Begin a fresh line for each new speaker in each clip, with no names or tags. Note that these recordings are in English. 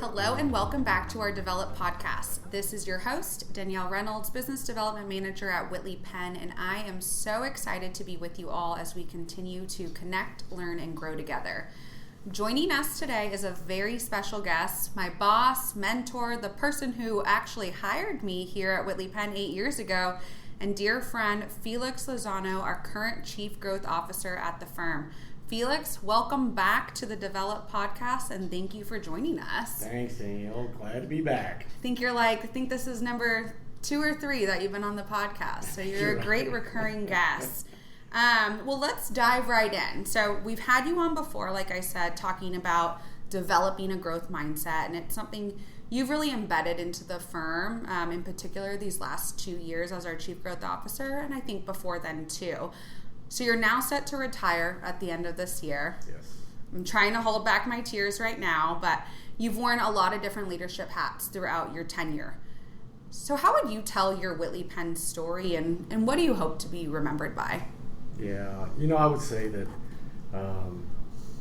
Hello and welcome back to our Develop podcast. This is your host, Danielle Reynolds, Business Development Manager at Whitley Penn, and I am so excited to be with you all as we continue to connect, learn, and grow together. Joining us today is a very special guest, my boss, mentor, the person who actually hired me here at Whitley Penn 8 years ago, and dear friend, Felix Lozano, our current Chief Growth Officer at the firm. Felix, welcome back to the Develop podcast, and thank you for joining us.
Thanks, Danielle. Glad to be back.
I think this is number 2 or 3 that you've been on the podcast, so you're a great recurring guest. Well, let's dive right in. So we've had you on before, like I said, talking about developing a growth mindset, and it's something you've really embedded into the firm, in particular these last 2 years as our Chief Growth Officer, and I think before then too. So you're now set to retire at the end of this year.
Yes.
I'm trying to hold back my tears right now, but you've worn a lot of different leadership hats throughout your tenure. So how would you tell your Whitley Penn story, and what do you hope to be remembered by?
Yeah, I would say that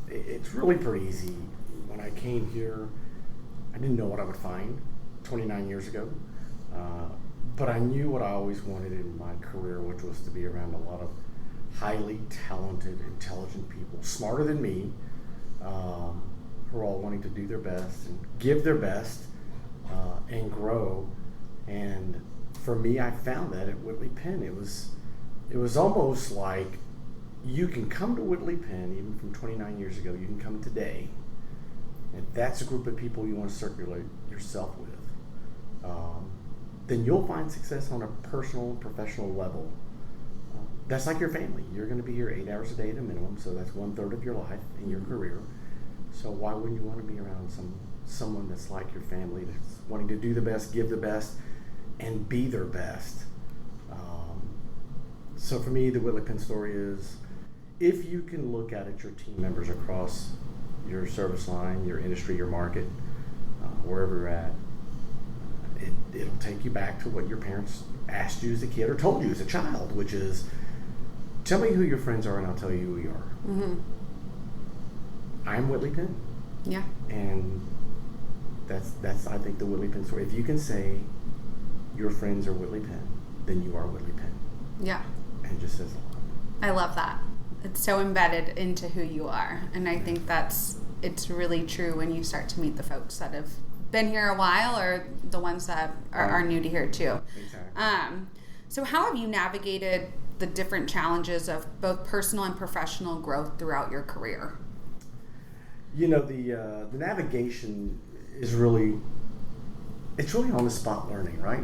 it's really pretty easy. When I came here, I didn't know what I would find 29 years ago, but I knew what I always wanted in my career, which was to be around a lot of highly talented, intelligent people, smarter than me, who are all wanting to do their best and give their best and grow. And for me, I found that at Whitley Penn. It was almost like you can come to Whitley Penn, even from 29 years ago, you can come today. If that's a group of people you want to circulate yourself with, then you'll find success on a personal and professional level. That's like your family. You're going to be here 8 hours a day at a minimum, so that's 1/3 of your life in your career. So why wouldn't you want to be around someone that's like your family, that's wanting to do the best, give the best, and be their best? So for me, the Whitley Penn story is, if you can look at your team members across your service line, your industry, your market, wherever you're at, it'll take you back to what your parents asked you as a kid or told you as a child, which is, tell me who your friends are and I'll tell you who you are.
Mm-hmm.
I'm Whitley Penn.
Yeah.
And that's I think the Whitley Penn story. If you can say your friends are Whitley Penn, then you are Whitley Penn.
Yeah.
And it just says a lot.
I love that. It's so embedded into who you are. And I think it's really true when you start to meet the folks that have been here a while, or the ones that are new to here too.
Exactly.
So how have you navigated the different challenges of both personal and professional growth throughout your career?
The navigation is really on the spot learning, right?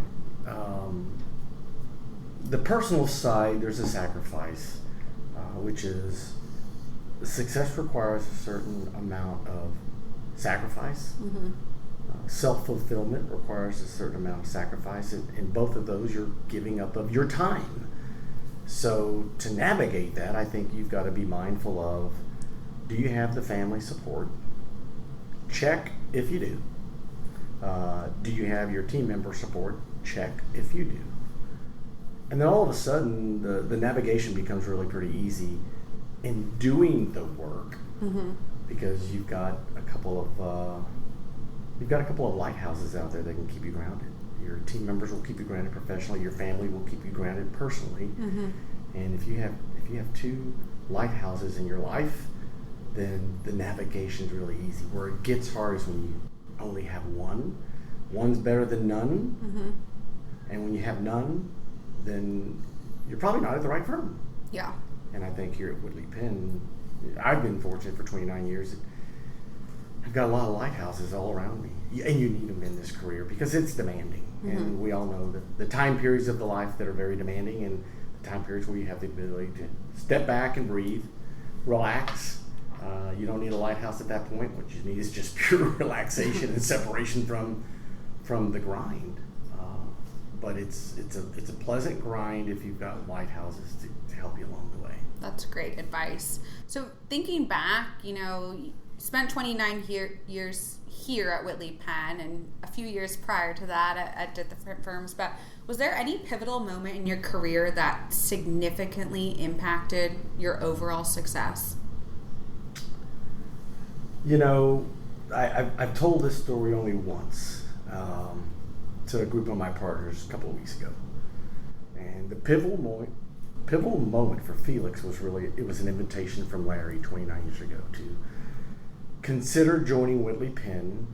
The personal side, there's a sacrifice, which is success requires a certain amount of sacrifice.
Mm-hmm.
Self-fulfillment requires a certain amount of sacrifice. In both of those, you're giving up of your time. So to navigate that, I think you've got to be mindful of, do you have the family support? Check if you do. Do you have your team member support? Check if you do. And then all of a sudden, the navigation becomes really pretty easy in doing the work,
mm-hmm.
because you've got a couple of lighthouses out there that can keep you grounded. Your team members will keep you grounded professionally. Your family will keep you grounded personally.
Mm-hmm.
And if you have 2 lighthouses in your life, then the navigation is really easy. Where it gets hard is when you only have one. One's better than none.
Mm-hmm.
And when you have none, then you're probably not at the right firm.
Yeah.
And I think here at Whitley Penn, I've been fortunate for 29 years. I've got a lot of lighthouses all around me, and you need them in this career because it's demanding.
Mm-hmm.
And we all know that the time periods of the life that are very demanding, and the time periods where you have the ability to step back and breathe, relax. You don't need a lighthouse at that point. What you need is just pure relaxation and separation from the grind. But it's a pleasant grind if you've got lighthouses to help you along the way.
That's great advice. So thinking back, spent 29 years here at Whitley Penn and a few years prior to that at different firms, but was there any pivotal moment in your career that significantly impacted your overall success?
I've told this story only once to a group of my partners a couple of weeks ago. And the pivotal moment for Felix was it was an invitation from Larry 29 years ago to consider joining Whitley Penn,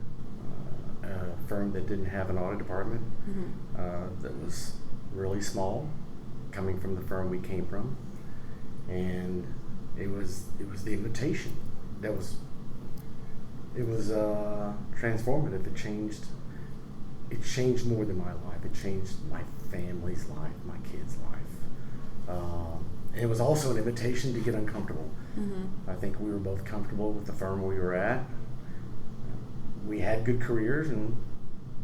a firm that didn't have an audit department, that was really small, coming from the firm we came from. And it was the invitation that was transformative. It changed more than my life. It changed my family's life, my kids' life. And it was also an invitation to get uncomfortable. I think we were both comfortable with the firm we were at. We had good careers, and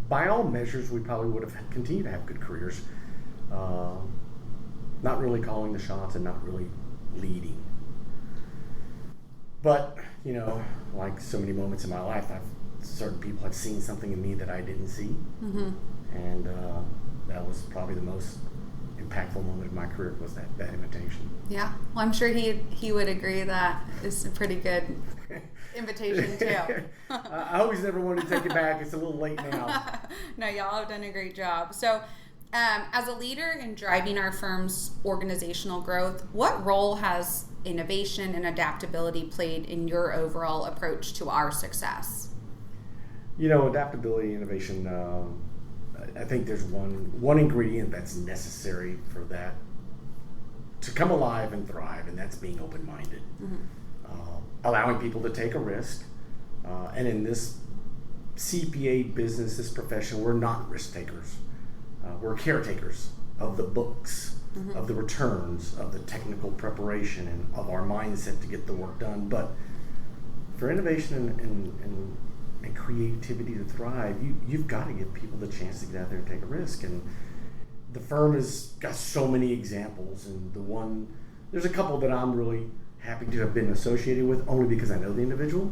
by all measures, we probably would have continued to have good careers. Not really calling the shots and not really leading. But, like so many moments in my life, certain people have seen something in me that I didn't see. And that was probably the most impactful moment of my career, was that invitation.
Yeah. Well, I'm sure he would agree that it's a pretty good invitation too.
I hope he's never wanted to take it back. It's a little late now.
No, y'all have done a great job. So, as a leader in driving our firm's organizational growth, what role has innovation and adaptability played in your overall approach to our success?
Adaptability, innovation, I think there's one ingredient that's necessary for that to come alive and thrive, and that's being open-minded. Allowing people to take a risk. And in this CPA business, this profession, we're not risk takers. We're caretakers of the books, of the returns, of the technical preparation, and of our mindset to get the work done. But for innovation and creativity to thrive, you've got to give people the chance to get out there and take a risk. And the firm has got so many examples, and there's a couple that I'm really happy to have been associated with, only because I know the individual.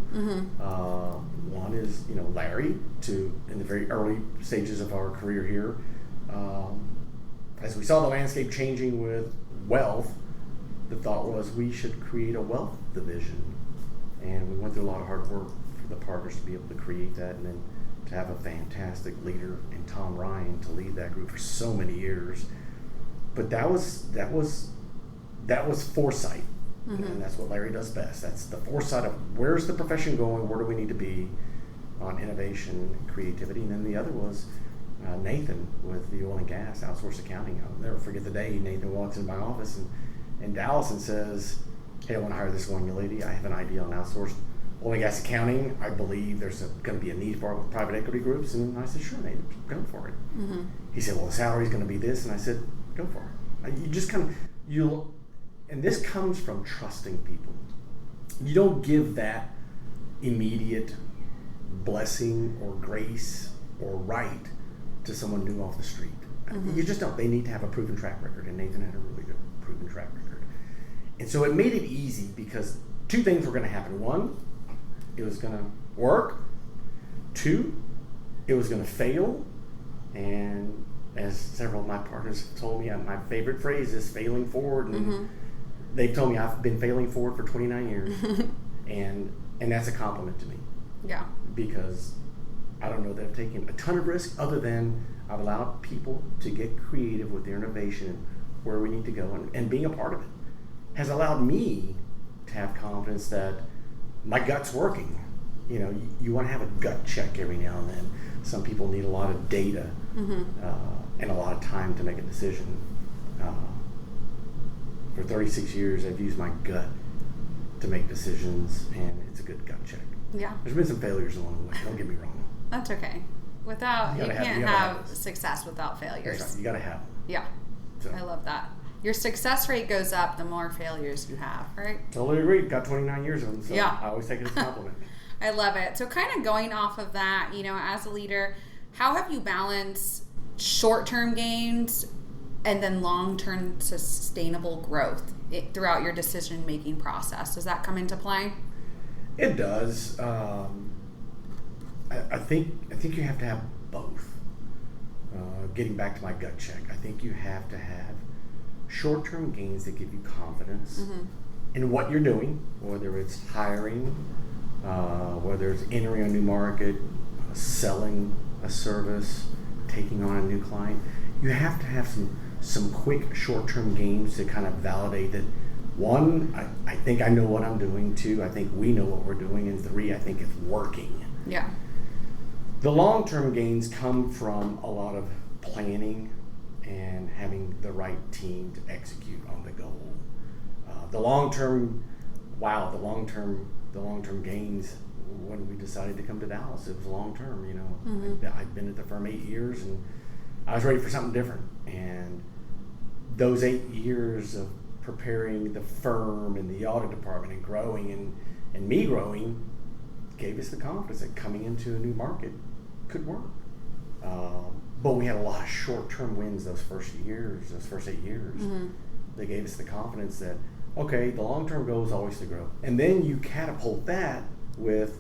One is, Larry, in the very early stages of our career here. As we saw the landscape changing with wealth, the thought was we should create a wealth division. And we went through a lot of hard work for the partners to be able to create that, and then to have a fantastic leader in Tom Ryan to lead that group for so many years. But that was foresight. And that's what Larry does best. That's the foresight of where's the profession going, where do we need to be on innovation and creativity. And then the other was Nathan with the oil and gas outsourced accounting. I'll never forget the day Nathan walks in my office in Dallas and says, "Hey, I want to hire this one young lady. I have an idea on outsourced oil and gas accounting. I believe there's going to be a need for it with private equity groups." And I said, "Sure, Nathan, go for it." He said, "Well, the salary's going to be this." And I said, "Go for it." You just and this comes from trusting people. You don't give that immediate blessing or grace or right to someone new off the street. You just don't. They need to have a proven track record, and Nathan had a really good proven track record. And so it made it easy because two things were going to happen. One, it was going to work. Two, it was going to fail. And as several of my partners have told me, my favorite phrase is failing forward. And they've told me I've been failing forward for 29 years. and that's a compliment to me.
Yeah. Because
I don't know that I've taken a ton of risk, other than I've allowed people to get creative with their innovation and where we need to go, and being a part of it has allowed me to have confidence that my gut's working. You want to have a gut check every now and then. Some people need a lot of data and a lot of time to make a decision. For 36 years, I've used my gut to make decisions, and it's a good gut check.
Yeah.
There's been some failures along the way, don't get me wrong.
That's okay. You can't have success without failures.
That's right. You got to have them.
Yeah. So. I love that. Your success rate goes up the more failures you have, right?
Totally agree. Got 29 years of them, so
yeah.
I always take it as a compliment.
I love it. So kind of going off of that, as a leader, how have you balanced short-term gains and then long-term sustainable growth throughout your decision-making process? Does that come into play?
It does. I think you have to have both. Getting back to my gut check, I think you have to have short-term gains that give you confidence in what you're doing, whether it's hiring whether it's entering a new market, selling a service, taking on a new client. You have to have some quick short-term gains to kind of validate that, one, I think I know what I'm doing. Two, I think we know what we're doing. And three, I think it's working.
Yeah.
The long-term gains come from a lot of planning and having the right team to execute on the goal. The long-term gains, when we decided to come to Dallas, it was long-term. I'd been at the firm 8 years, and I was ready for something different. And those 8 years of preparing the firm and the audit department and growing and me growing gave us the confidence that coming into a new market could work. But we had a lot of short-term wins those first 8 years. Mm-hmm. They gave us the confidence that, okay, the long-term goal is always to grow. And then you catapult that with,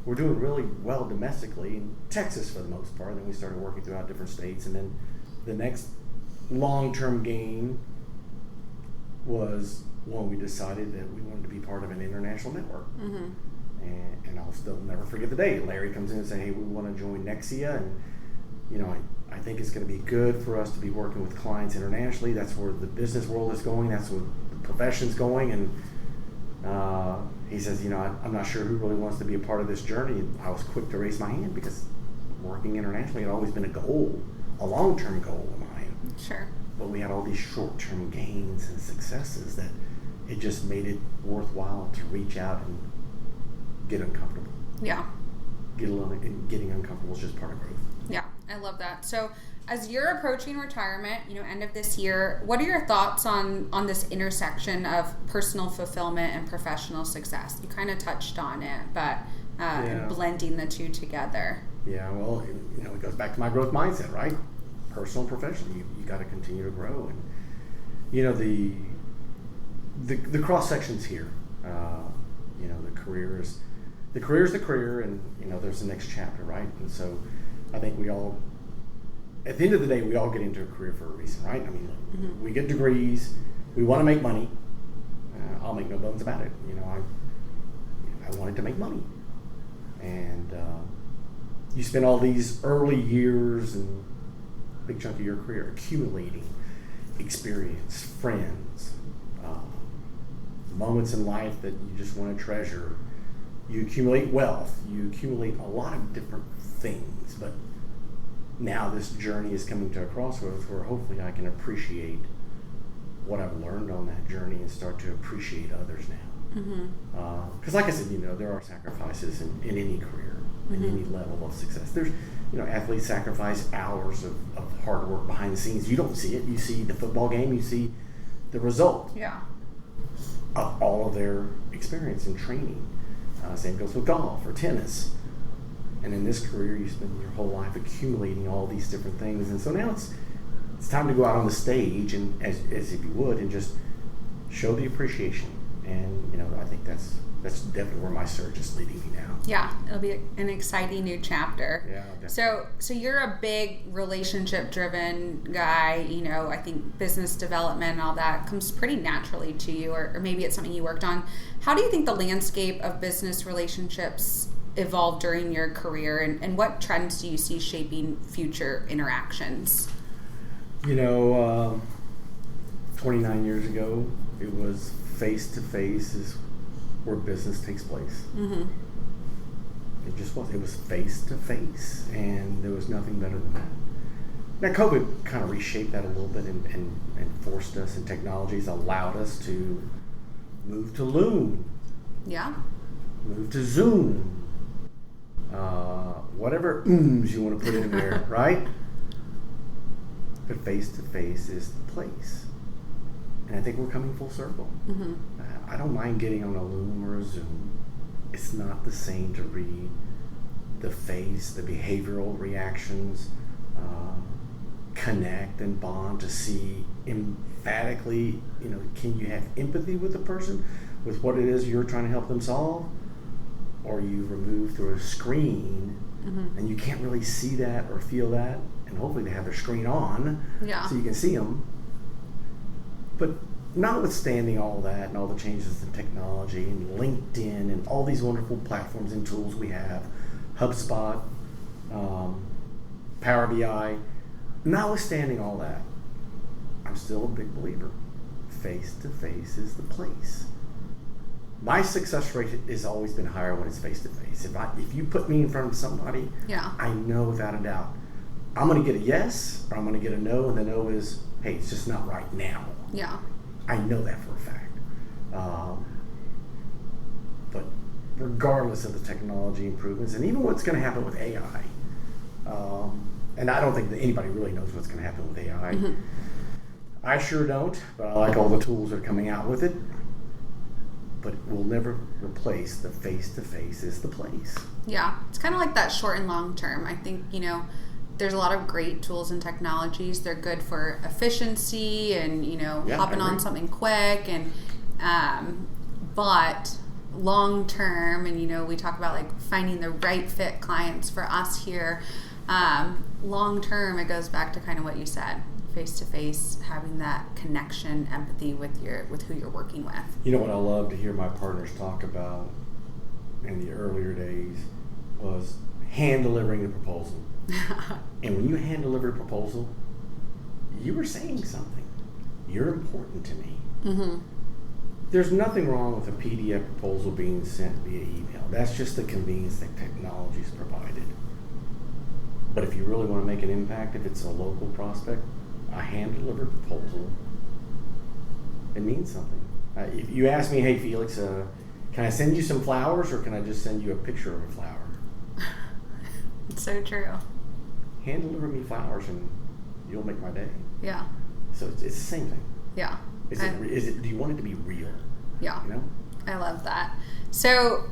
we're doing really well domestically in Texas for the most part. And then we started working throughout different states. And then the next long-term gain was when we decided that we wanted to be part of an international network. Mm-hmm. And I'll still never forget the day. Larry comes in and says, hey, we want to join Nexia. And, I think it's going to be good for us to be working with clients internationally. That's where the business world is going. That's where the profession's going. And he says, I'm not sure who really wants to be a part of this journey. And I was quick to raise my hand because working internationally had always been a long-term goal of mine.
Sure.
But we had all these short-term gains and successes that it just made it worthwhile to reach out and get uncomfortable.
Yeah.
Getting uncomfortable is just part of growth.
Yeah, I love that. So as you're approaching retirement, end of this year, what are your thoughts on this intersection of personal fulfillment and professional success? You kind of touched on it, but and blending the two together. Yeah,
well, it goes back to my growth mindset, right? Personal and professional, you got to continue to grow. And, the cross sections here, the career is the career, and, there's the next chapter, right? And so I think we all, at the end of the day, we all get into a career for a reason, right? I mean, mm-hmm. We get degrees, we want to make money. I'll make no bones about it. I wanted to make money. And you spend all these early years and big chunk of your career accumulating experience, friends, moments in life that you just want to treasure. You accumulate wealth. You accumulate a lot of different things. But now this journey is coming to a crossroads where hopefully I can appreciate what I've learned on that journey and start to appreciate others now. Because like I said, there are sacrifices in any career, in any level of success. There's, athletes sacrifice hours of hard work behind the scenes. You don't see it. You see the football game. You see the result of all of their experience and training. Same goes with golf or tennis. And in this career, you spend your whole life accumulating all these different things. And so now it's time to go out on the stage and as if you would, and just show the appreciation. And I think that's definitely where my search is leading me now.
Yeah, it'll be an exciting new chapter.
Yeah, definitely.
So you're a big relationship-driven guy. I think business development and all that comes pretty naturally to you, or maybe it's something you worked on. How do you think the landscape of business relationships evolved during your career, and what trends do you see shaping future interactions?
29 years ago, it was face-to-face is where business takes place. Mm-hmm. It just was. It was face-to-face, and there was nothing better than that. Now, COVID kind of reshaped that a little bit and forced us, and technologies allowed us to move to Loom.
Yeah.
Move to Zoom. Whatever you want to put in there, right? But face-to-face is the place. And I think we're coming full circle. Mm-hmm. I don't mind getting on a Loom or a Zoom. It's not the same to read the face, the behavioral reactions, connect and bond, to see emphatically, can you have empathy with the person, with what it is you're trying to help them solve? Or you remove through a screen, and you can't really see that or feel that, and hopefully they have their screen on so you can see them. But notwithstanding all that and all the changes in technology and LinkedIn and all these wonderful platforms and tools we have, HubSpot, Power BI, notwithstanding all that, I'm still a big believer. Face-to-face is the place. My success rate has always been higher when it's face-to-face. If you put me in front of somebody, I know without a doubt, I'm going to get a yes or I'm going to get a no, and the no is, hey, it's just not right now.
Yeah.
I know that for a fact. But regardless of the technology improvements and even what's going to happen with AI, and I don't think that anybody really knows what's going to happen with AI. Mm-hmm. I sure don't, but I like all the tools that are coming out with it. But it will never replace the face-to-face is the place.
Yeah, it's kind of like that short and long term. I think, there's a lot of great tools and technologies. They're good for efficiency and, hopping on something quick. And but long term, and, we talk about like finding the right fit clients for us here. Long term, it goes back to kind of what you said. Face-to-face, having that connection, empathy with who you're working with.
You know what I love to hear my partners talk about in the earlier days was hand delivering the proposal. And when you hand deliver a proposal, you were saying something. You're important to me. Mm-hmm. There's nothing wrong with a PDF proposal being sent via email. That's just the convenience that technology's provided. But if you really want to make an impact, if it's a local prospect, a hand-delivered proposal, it means something. If you ask me, hey, Felix, can I send you some flowers or can I just send you a picture of a flower?
It's so true.
Hand-deliver me flowers and you'll make my day.
Yeah.
So it's the same thing.
Yeah.
Is it? Do you want it to be real?
Yeah. I love that. So,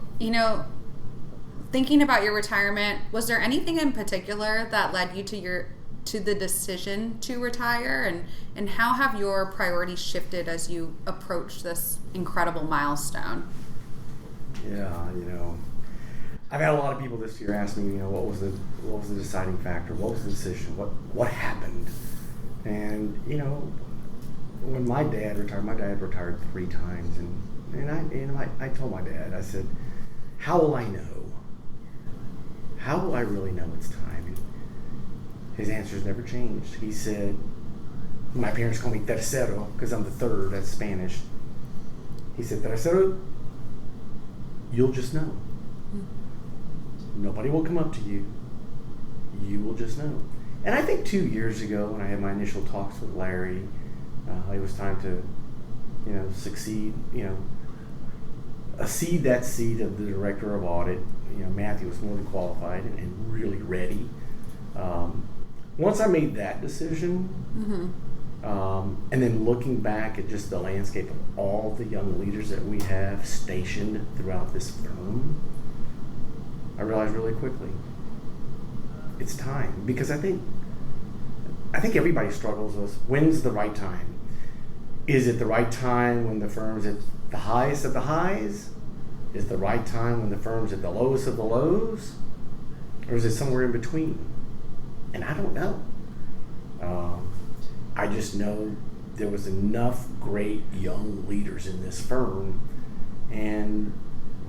thinking about your retirement, was there anything in particular that led you to the decision to retire, and how have your priorities shifted as you approach this incredible milestone?
Yeah, I've had a lot of people this year ask me, what was the deciding factor? What was the decision? What happened? And when my dad retired 3 times, and I told my dad, I said, how will I know? How will I really know it's time? His answers never changed. He said, my parents call me tercero because I'm the third, that's Spanish. He said, tercero, you'll just know. Nobody will come up to you. You will just know. And I think 2 years ago when I had my initial talks with Larry, it was time to, succeed, cede that seat of the director of audit. Matthew was more than qualified and really ready. Once I made that decision, mm-hmm. And then looking back at just the landscape of all the young leaders that we have stationed throughout this firm, I realized really quickly, it's time. Because I think everybody struggles with when's the right time. Is it the right time when the firm's at the highest of the highs? Is it the right time when the firm's at the lowest of the lows? Or is it somewhere in between? And I don't know. I just know there was enough great young leaders in this firm, and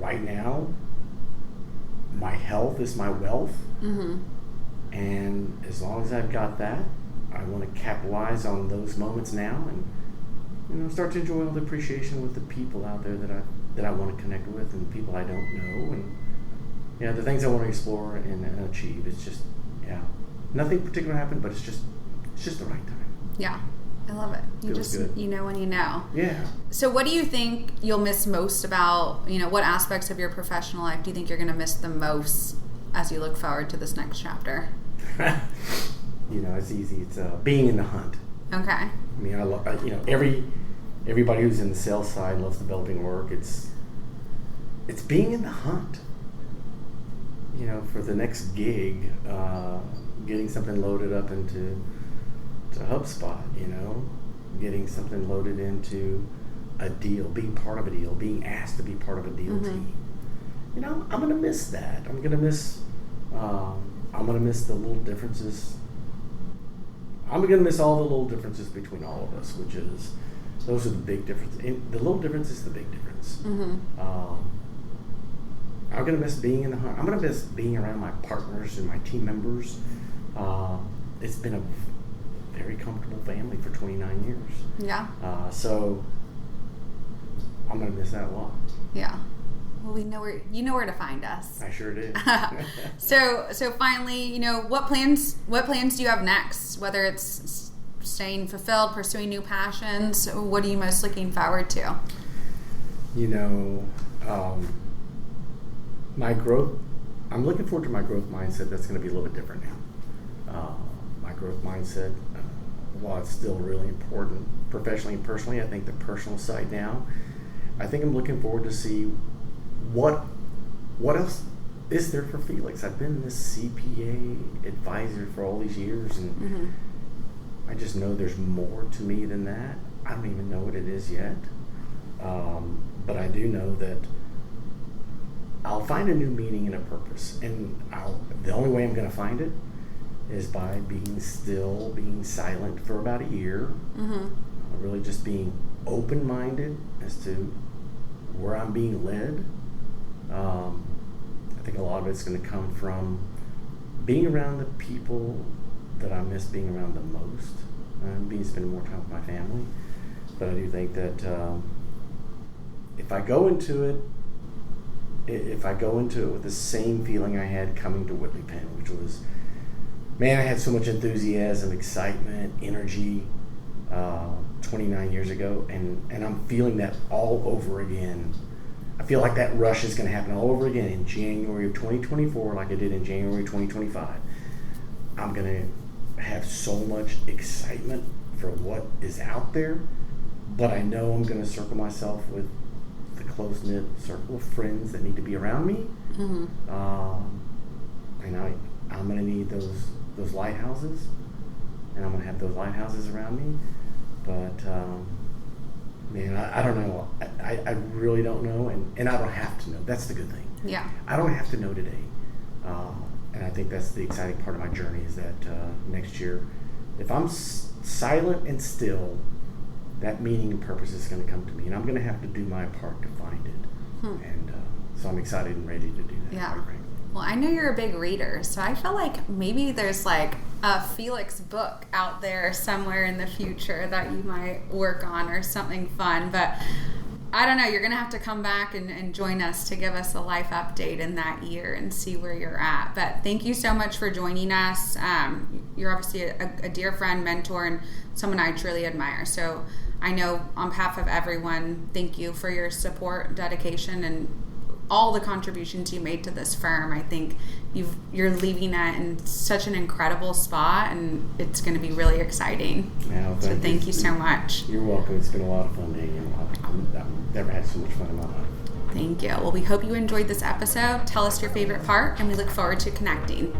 right now, my health is my wealth, mm-hmm. and as long as I've got that, I want to capitalize on those moments now, and start to enjoy all the appreciation with the people out there that I want to connect with, and people I don't know, and the things I want to explore and achieve. It's just nothing particular happened, but it's just the right time.
Yeah, I love it.
Feels good.
You know when you know.
Yeah.
So what do you think you'll miss most about, what aspects of your professional life do you think you're going to miss the most as you look forward to this next chapter?
It's easy. It's being in the hunt.
Okay.
I mean, I love, everybody who's in the sales side loves developing work. It's being in the hunt. For the next gig, getting something loaded up into HubSpot, getting something loaded into a deal, being part of a deal, being asked to be part of a deal mm-hmm. team. I'm going to miss that. I'm going to miss the little differences. I'm going to miss all the little differences between all of us, which is, Those are the big differences. The little difference is the big difference.
Mm-hmm.
I'm gonna miss being in the home. I'm gonna miss being around my partners and my team members. It's been a very comfortable family for 29 years.
Yeah.
So I'm gonna miss that a lot.
Yeah. Well, you know where to find us.
I sure do.
So finally, what plans do you have next? Whether it's staying fulfilled, pursuing new passions, what are you most looking forward to?
My growth, I'm looking forward to my growth mindset. That's going to be a little bit different now. My growth mindset, while it's still really important professionally and personally, I think the personal side now, I think I'm looking forward to see what else is there for Felix. I've been this CPA advisor for all these years, and
mm-hmm.
I just know there's more to me than that. I don't even know what it is yet, but I do know that I'll find a new meaning and a purpose, and the only way I'm going to find it is by being still, being silent for about a year,
mm-hmm.
Really just being open-minded as to where I'm being led. I think a lot of it's going to come from being around the people that I miss being around the most, and spending more time with my family. But I do think that if I go into it with the same feeling I had coming to Whitley Penn, which was, man, I had so much enthusiasm, excitement, energy 29 years ago, and I'm feeling that all over again. I feel like that rush is going to happen all over again in January of 2024, like I did in January 2025. I'm going to have so much excitement for what is out there, but I know I'm going to circle myself with the close-knit circle of friends that need to be around me.
Mm-hmm.
And I'm going to need those lighthouses, and I'm going to have those lighthouses around me. But man, I don't know. I really don't know, and I don't have to know. That's the good thing.
Yeah.
I don't have to know today. And I think that's the exciting part of my journey, is that next year, if I'm silent and still, that meaning and purpose is going to come to me, and I'm going to have to do my part to find it. And so I'm excited and ready to do that.
Yeah. Well, I know you're a big reader, so I feel like maybe there's like a Felix book out there somewhere in the future that you might work on, or something fun. But I don't know, you're going to have to come back and join us to give us a life update in that year and see where you're at. But thank you so much for joining us. You're obviously a dear friend, mentor, and someone I truly admire. So I know on behalf of everyone, thank you for your support, dedication, and all the contributions you made to this firm. I think you're leaving that in such an incredible spot, and it's going to be really exciting.
Yeah,
so thank you so much.
You're welcome. It's been a lot of fun, Danielle. I've never had so much fun in my life.
Thank you. Well, we hope you enjoyed this episode. Tell us your favorite part, and we look forward to connecting.